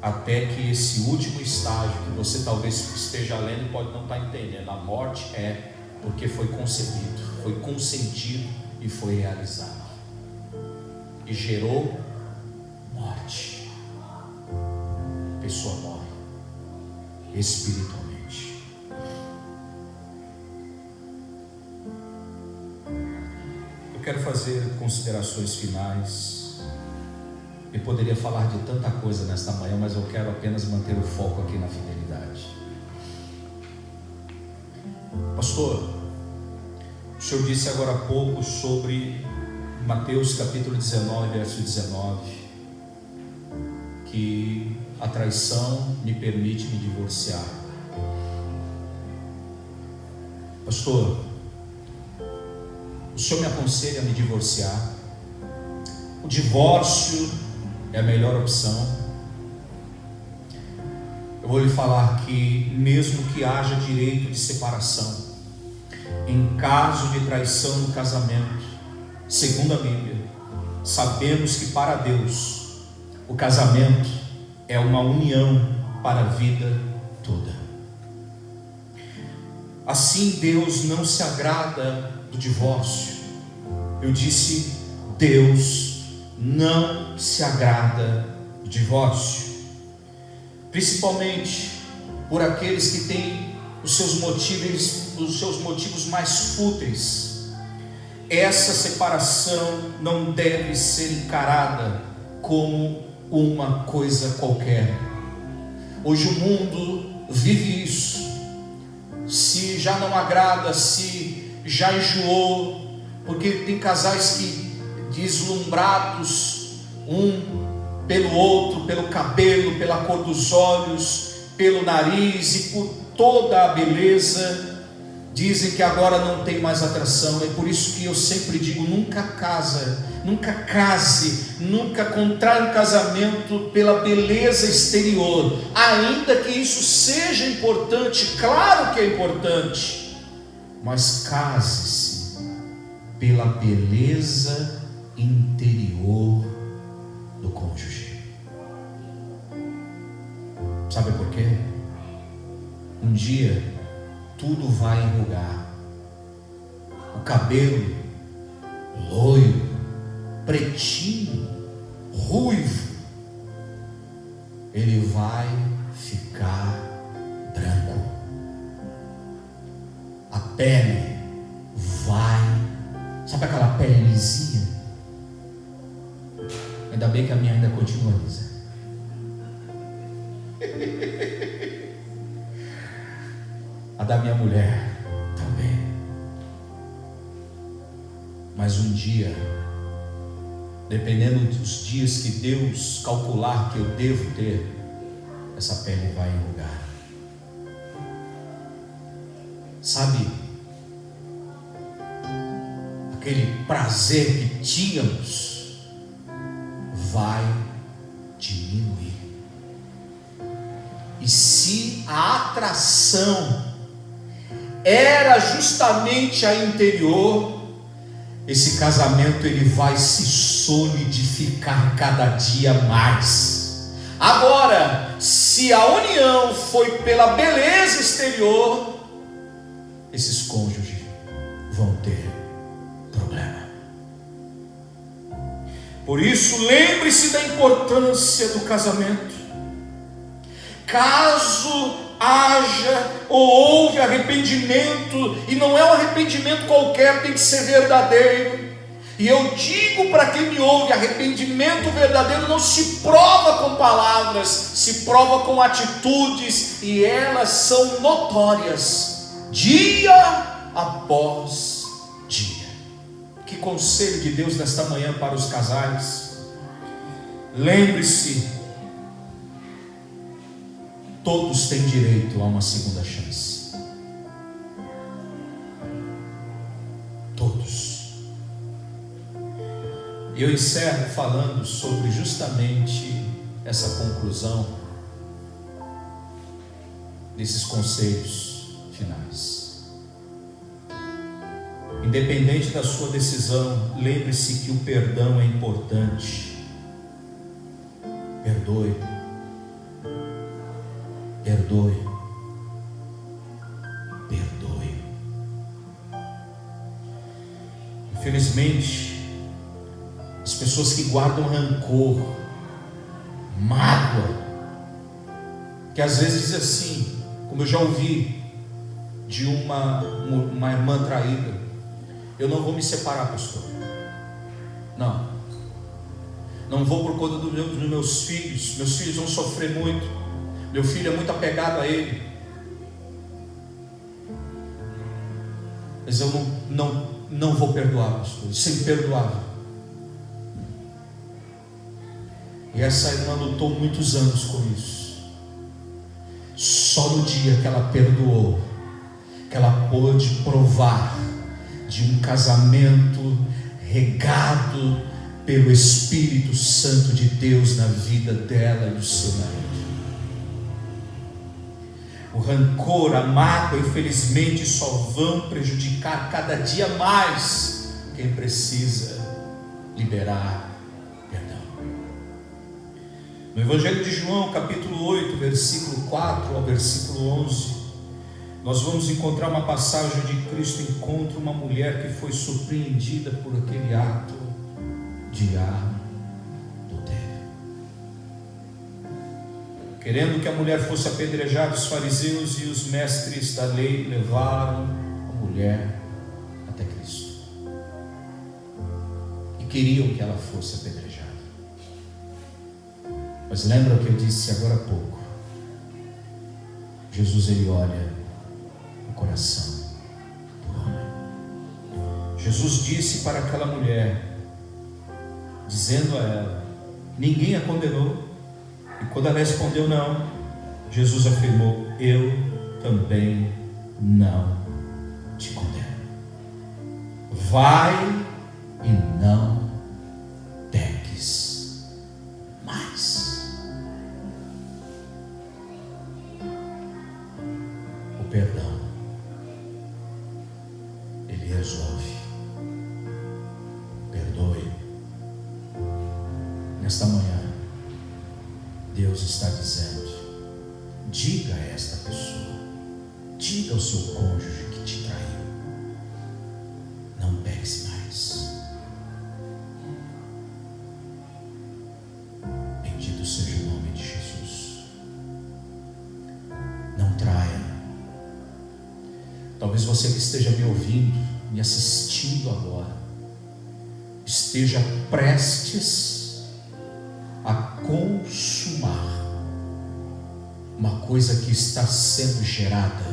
até que esse último estágio, que você talvez esteja lendo e pode não estar entendendo, a morte é porque foi concebido, foi consentido e foi realizado, e gerou morte. A pessoa morre espiritualmente. Eu quero fazer considerações finais. Eu poderia falar de tanta coisa nesta manhã, mas eu quero apenas manter o foco aqui na fidelidade. Pastor, o senhor disse agora há pouco sobre Mateus capítulo 19, verso 19, que a traição me permite me divorciar. Pastor, o senhor me aconselha a me divorciar? O divórcio é a melhor opção? Eu vou lhe falar que mesmo que haja direito de separação, em caso de traição no casamento, segundo a Bíblia, sabemos que para Deus o casamento é uma união para a vida toda. Assim, Deus não se agrada do divórcio. Eu disse: Deus não se agrada do divórcio, principalmente por aqueles que têm os seus motivos mais fúteis. Essa separação não deve ser encarada como uma coisa qualquer. Hoje o mundo vive isso. Se já não agrada, se já enjoou, porque tem casais que, deslumbrados um pelo outro, pelo cabelo, pela cor dos olhos, pelo nariz e por toda a beleza, dizem que agora não tem mais atração. É por isso que eu sempre digo: nunca case nunca contrai um casamento pela beleza exterior, ainda que isso seja importante, claro que é importante, mas case-se pela beleza interior do cônjuge. Sabe por quê? Um dia tudo vai enrugar, o cabelo loiro, pretinho, ruivo, ele vai ficar branco, a pele vai, sabe aquela pele lisinha? Ainda bem que a minha ainda continua lisa. A da minha mulher também. Mas um dia, dependendo dos dias que Deus calcular que eu devo ter, essa pele vai enrugar. Sabe, aquele prazer que tínhamos vai diminuir. E se a atração era justamente a interior, esse casamento ele vai se solidificar cada dia mais. Agora, se a união foi pela beleza exterior, esses cônjuges vão ter problema. Por isso, lembre-se da importância do casamento. Caso haja ou houve arrependimento, e não é um arrependimento qualquer, tem que ser verdadeiro. E eu digo para quem me ouve, arrependimento verdadeiro não se prova com palavras, se prova com atitudes, e elas são notórias, dia após dia. Que conselho de Deus nesta manhã para os casais. Lembre-se, todos têm direito a uma segunda chance. Todos. Eu encerro falando sobre justamente essa conclusão desses conselhos finais. Independente da sua decisão, lembre-se que o perdão é importante. Perdoe. Perdoe. Perdoe. Infelizmente, as pessoas que guardam rancor, mágoa, que às vezes dizem assim, como eu já ouvi de uma irmã traída: eu não vou me separar, pastor. Não vou por conta dos meus filhos. Meus filhos vão sofrer muito. Meu filho é muito apegado a ele. Mas eu não vou perdoar, pastor. Isso é imperdoável. E essa irmã lutou muitos anos com isso. Só no dia que ela perdoou, que ela pôde provar de um casamento regado pelo Espírito Santo de Deus na vida dela e do seu marido. O rancor, a mágoa, infelizmente, só vão prejudicar cada dia mais quem precisa liberar perdão. No Evangelho de João, capítulo 8, versículo 4 ao versículo 11, nós vamos encontrar uma passagem onde Cristo encontra uma mulher que foi surpreendida por aquele ato de adultério. Querendo que a mulher fosse apedrejada, os fariseus e os mestres da lei levaram a mulher até Cristo e queriam que ela fosse apedrejada. Mas lembra o que eu disse agora há pouco? Jesus, ele olha o coração do homem. Jesus disse para aquela mulher, dizendo a ela: ninguém a condenou? E quando ela respondeu não, Jesus afirmou: eu também não te condeno. Vai e não peques perdão, ele resolve. Perdoe. Nesta manhã, Deus está dizendo: diga a esta pessoa, diga ao seu cônjuge que te traiu, não peques mais. Bendito seja o nome de Jesus. Não traia. Talvez você que esteja me ouvindo, me assistindo agora, esteja prestes a consumar uma coisa que está sendo gerada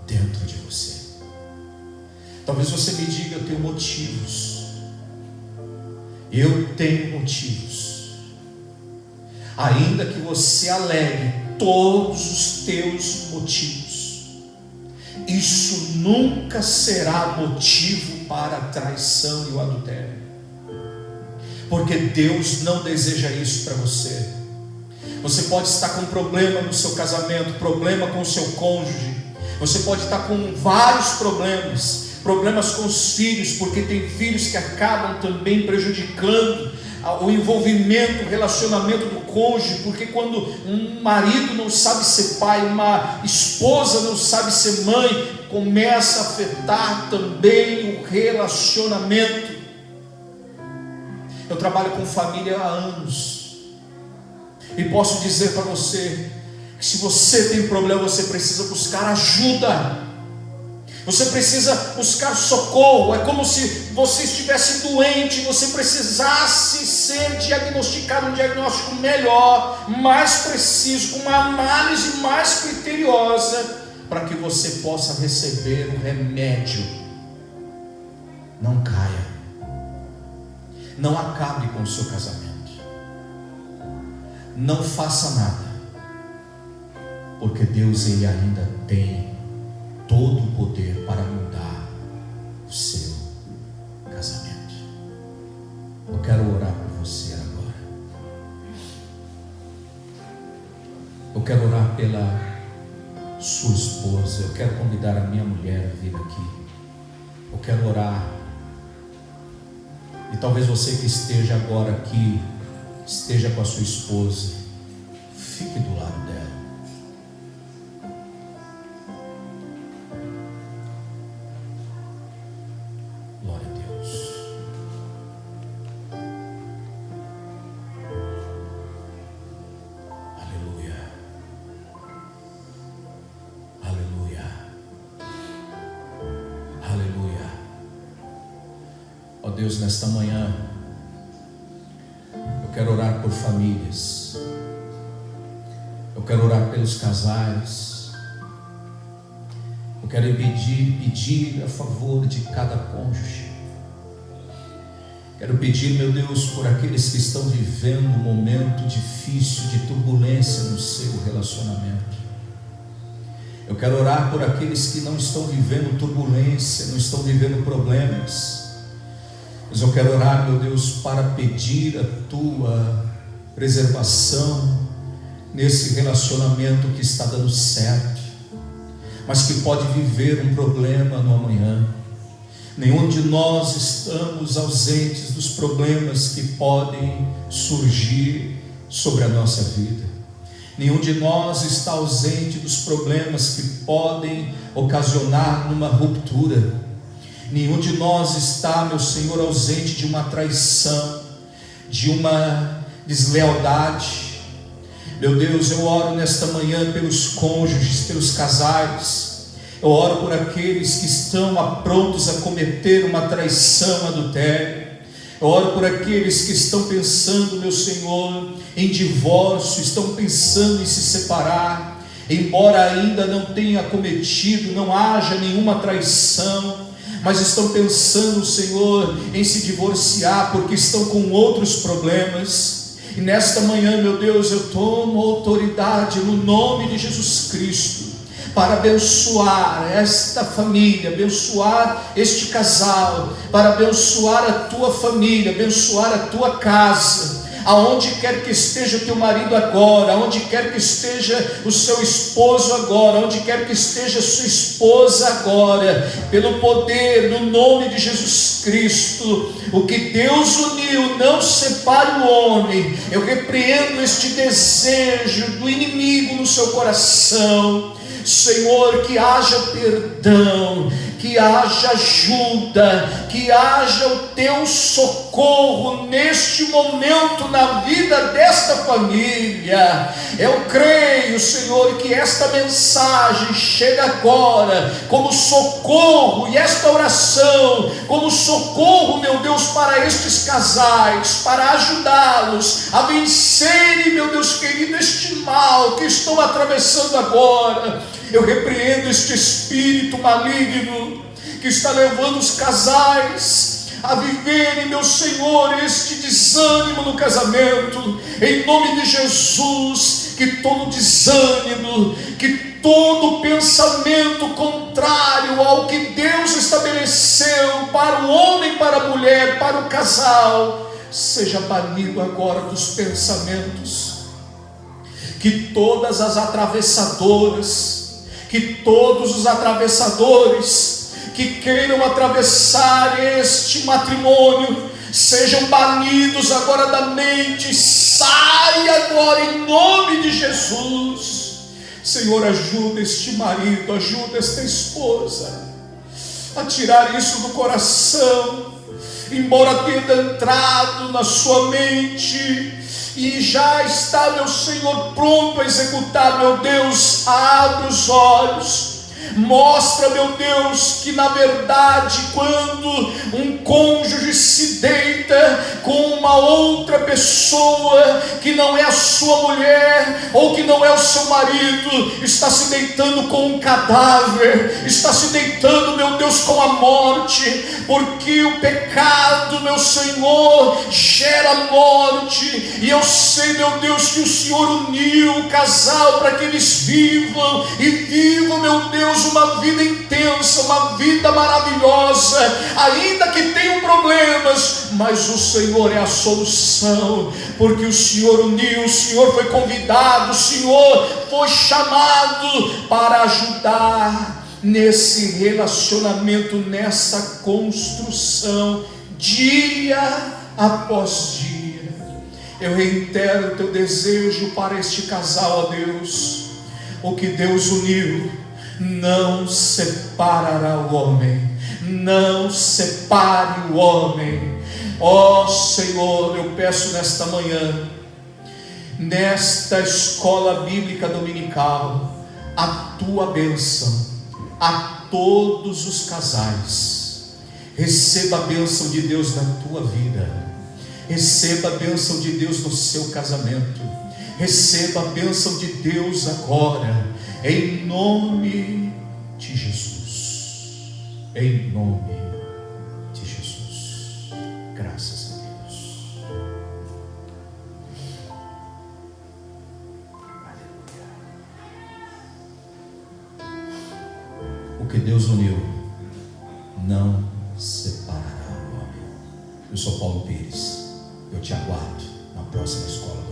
dentro de você. Talvez você me diga: eu tenho motivos. Eu tenho motivos. Ainda que você alegue todos os teus motivos, isso nunca será motivo para a traição e o adultério, porque Deus não deseja isso para você. Você pode estar com problema no seu casamento, problema com o seu cônjuge, você pode estar com vários problemas com os filhos, porque tem filhos que acabam também prejudicando o envolvimento, o relacionamento do cônjuge, porque quando um marido não sabe ser pai, uma esposa não sabe ser mãe, começa a afetar também o relacionamento. Eu trabalho com família há anos, e posso dizer para você que se você tem problema, você precisa buscar ajuda. Você precisa buscar socorro. É como se você estivesse doente, você precisasse ser diagnosticado, um diagnóstico melhor, mais preciso, com uma análise mais criteriosa, para que você possa receber o remédio. Não caia. Não acabe com o seu casamento. Não faça nada, porque Deus, ele ainda tem todo o poder para mudar o seu casamento. Eu quero orar por você agora. Eu quero orar pela sua esposa. Eu quero convidar a minha mulher a vir aqui. Eu quero orar. E talvez você que esteja agora aqui, esteja com a sua esposa, fique do lado dela. Deus, nesta manhã, eu quero orar por famílias, eu quero orar pelos casais, eu quero pedir a favor de cada cônjuge, quero pedir, meu Deus, por aqueles que estão vivendo um momento difícil de turbulência no seu relacionamento. Eu quero orar por aqueles que não estão vivendo turbulência, não estão vivendo problemas. Mas eu quero orar, meu Deus, para pedir a tua preservação nesse relacionamento que está dando certo, mas que pode viver um problema no amanhã. Nenhum de nós estamos ausentes dos problemas que podem surgir sobre a nossa vida. Nenhum de nós está ausente dos problemas que podem ocasionar numa ruptura. Nenhum de nós está, meu Senhor, ausente de uma traição, de uma deslealdade. Meu Deus, eu oro nesta manhã pelos cônjuges, pelos casais. Eu oro por aqueles que estão prontos a cometer uma traição, adultério. Eu oro por aqueles que estão pensando, meu Senhor, em divórcio, estão pensando em se separar, embora ainda não tenha cometido, não haja nenhuma traição, mas estão pensando, Senhor, em se divorciar porque estão com outros problemas. E nesta manhã, meu Deus, eu tomo autoridade no nome de Jesus Cristo para abençoar esta família, abençoar este casal, para abençoar a tua família, abençoar a tua casa, aonde quer que esteja o teu marido agora, aonde quer que esteja o seu esposo agora, aonde quer que esteja a sua esposa agora, pelo poder, no nome de Jesus Cristo, o que Deus uniu, não separe o homem. Eu repreendo este desejo do inimigo no seu coração, Senhor, que haja perdão, que haja ajuda, que haja o teu socorro neste momento na vida desta família. Eu creio, Senhor, que esta mensagem chega agora como socorro, e esta oração como socorro, meu Deus, para estes casais, para ajudá-los a vencerem, meu Deus querido, este mal que estão atravessando agora. Eu repreendo este espírito maligno que está levando os casais a viverem, meu Senhor, este desânimo no casamento. Em nome de Jesus, que todo desânimo, que todo pensamento contrário ao que Deus estabeleceu para o homem, para a mulher, para o casal, seja banido agora dos pensamentos. Que todas as atravessadoras, que todos os atravessadores que queiram atravessar este matrimônio sejam banidos agora da mente. Sai agora em nome de Jesus. Senhor, ajuda este marido, ajuda esta esposa a tirar isso do coração, embora tenha entrado na sua mente e já está, meu Senhor, pronto a executar. Meu Deus, abre os olhos, mostra, meu Deus, que na verdade, quando um cônjuge se deita com uma outra pessoa que não é a sua mulher, ou que não é o seu marido, está se deitando com um cadáver, está se deitando, meu Deus, com a morte, porque o pecado, meu Senhor, gera morte. E eu sei, meu Deus, que o Senhor uniu o casal para que eles vivam, e vivam, meu Deus, uma vida intensa, uma vida maravilhosa, ainda que tenham problemas, mas o Senhor é a solução, porque o Senhor uniu, o Senhor foi convidado, o Senhor foi chamado para ajudar nesse relacionamento, nessa construção, dia após dia. Eu reitero o teu desejo para este casal, ó Deus. O que Deus uniu, não separará o homem, não separe o homem. Ó Senhor, eu peço nesta manhã, nesta escola bíblica dominical, a tua bênção a todos os casais. Receba a bênção de Deus na tua vida, receba a bênção de Deus no seu casamento, receba a bênção de Deus agora, em nome de Jesus, em nome de Jesus. Graças a Deus. Aleluia. O que Deus uniu, não separará o homem. Eu sou Paulo Pires, eu te aguardo na próxima escola.